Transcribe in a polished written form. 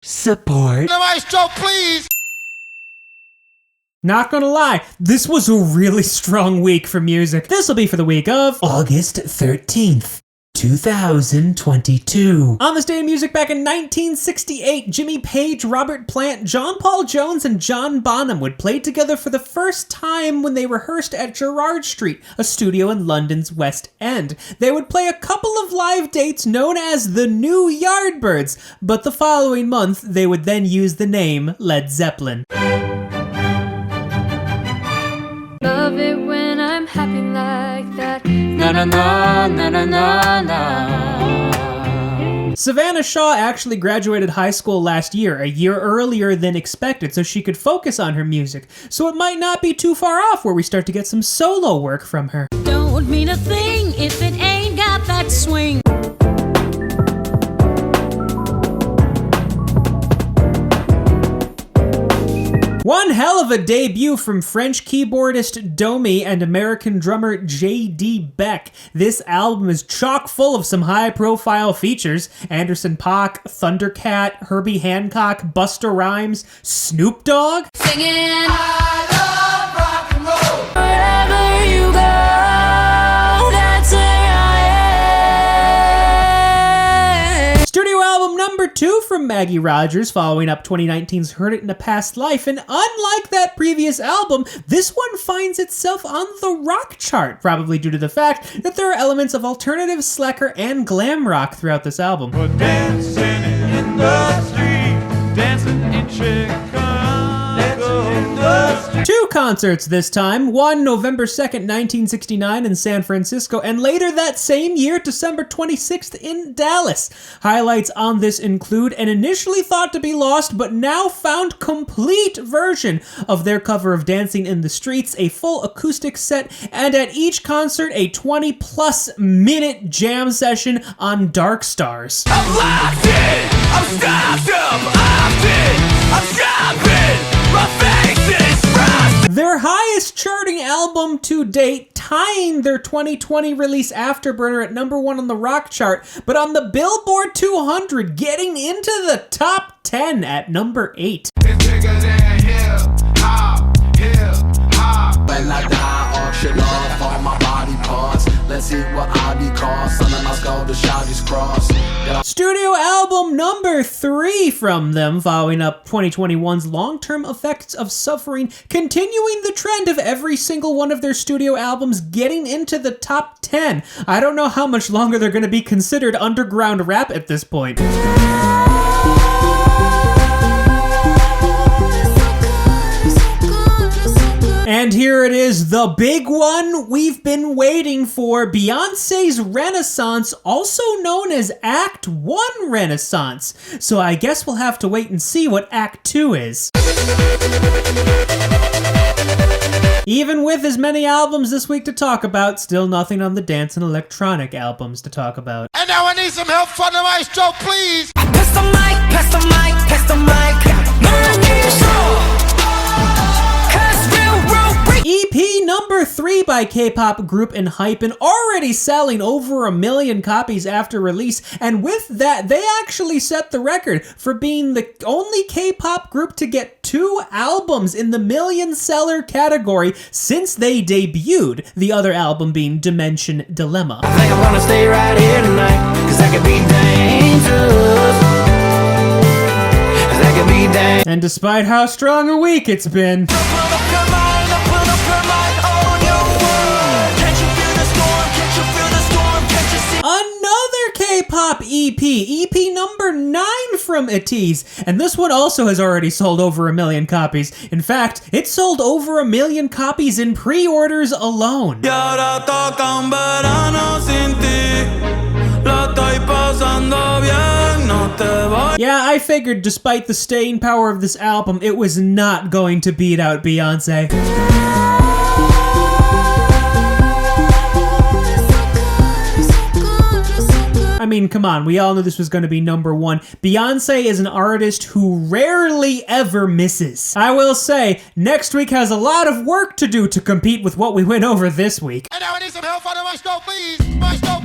support. Maestro, please! Not gonna lie, this was a really strong week for music. This'll be for the week of August 13th. 2022. On this day in music back in 1968, Jimmy Page, Robert Plant, John Paul Jones, and John Bonham would play together for the first time when they rehearsed at Gerrard Street, a studio in London's West End. They would play a couple of live dates known as the New Yardbirds, but the following month they would then use the name Led Zeppelin. Love it when I'm happy like that. Na na na na na na na. Savannah Shaw actually graduated high school last year, a year earlier than expected, so she could focus on her music. So it might not be too far off where we start to get some solo work from her. Don't mean a thing if it ain't got that swing. One hell of a debut from French keyboardist DOMi and American drummer J.D. BECK. This album is chock full of some high-profile features. Anderson .Paak, Thundercat, Herbie Hancock, Busta Rhymes, Snoop Dogg. Singing, I love rock and roll. Wherever you go, that's where I am. Studio album number 2 from Maggie Rogers, following up 2019's Heard It in a Past Life, and unlike that previous album, this one finds itself on the rock chart, probably due to the fact that there are elements of alternative, slacker, and glam rock throughout this album. We're dancing in the street, dancing in Chicago. Two concerts this time, one November 2nd, 1969 in San Francisco, and later that same year, December 26th in Dallas. Highlights on this include an initially thought to be lost but now found complete version of their cover of Dancing in the Streets, a full acoustic set, and at each concert a 20+ minute jam session on Dark Stars. I'm locked in, I'm stopped up, I'm shopping, my face is frosted. Their highest charting album to date, tying their 2020 release Afterburner at number 1 on the rock chart, but on the Billboard 200, getting into the top 10 at number 8. It's bigger than hip-hop. When I die, auction off all my body parts. Let's see what I be called. Son of my skull, the Shaggy's cross. Studio album number 3 from them, following up 2021's Long-Term Effects of Suffering, continuing the trend of every single one of their studio albums getting into the top 10. I don't know how much longer they're going to be considered underground rap at this point. And here it is, the big one we've been waiting for, Beyoncé's Renaissance, also known as Act 1 Renaissance. So I guess we'll have to wait and see what Act 2 is. Even with as many albums this week to talk about, still nothing on the dance and electronic albums to talk about. And now I need some help from the maestro, please! Pass the mic, pass the mic, pass the mic. EP number 3 by K-pop group ENHYPEN, already selling over 1 million copies after release, and with that, they actually set the record for being the only K-pop group to get 2 albums in the million-seller category since they debuted, the other album being Dimension Dilemma. I think I'm gonna stay right here tonight, 'cause that could be dangerous. That could be dangerous. And despite how strong a week it's been, another K-pop EP number 9 from ATEEZ, and this one also has already sold over 1 million copies. In fact, it sold over 1 million copies in pre-orders alone. Verano Sin Ti, la estoy pasando bien, no te voy. Yeah, I figured despite the staying power of this album, it was not going to beat out Beyoncé. I mean, come on, we all knew this was going to be number 1. Beyoncé is an artist who rarely ever misses. I will say, next week has a lot of work to do to compete with what we went over this week. And now I need some help from the maestro, please! Maestro!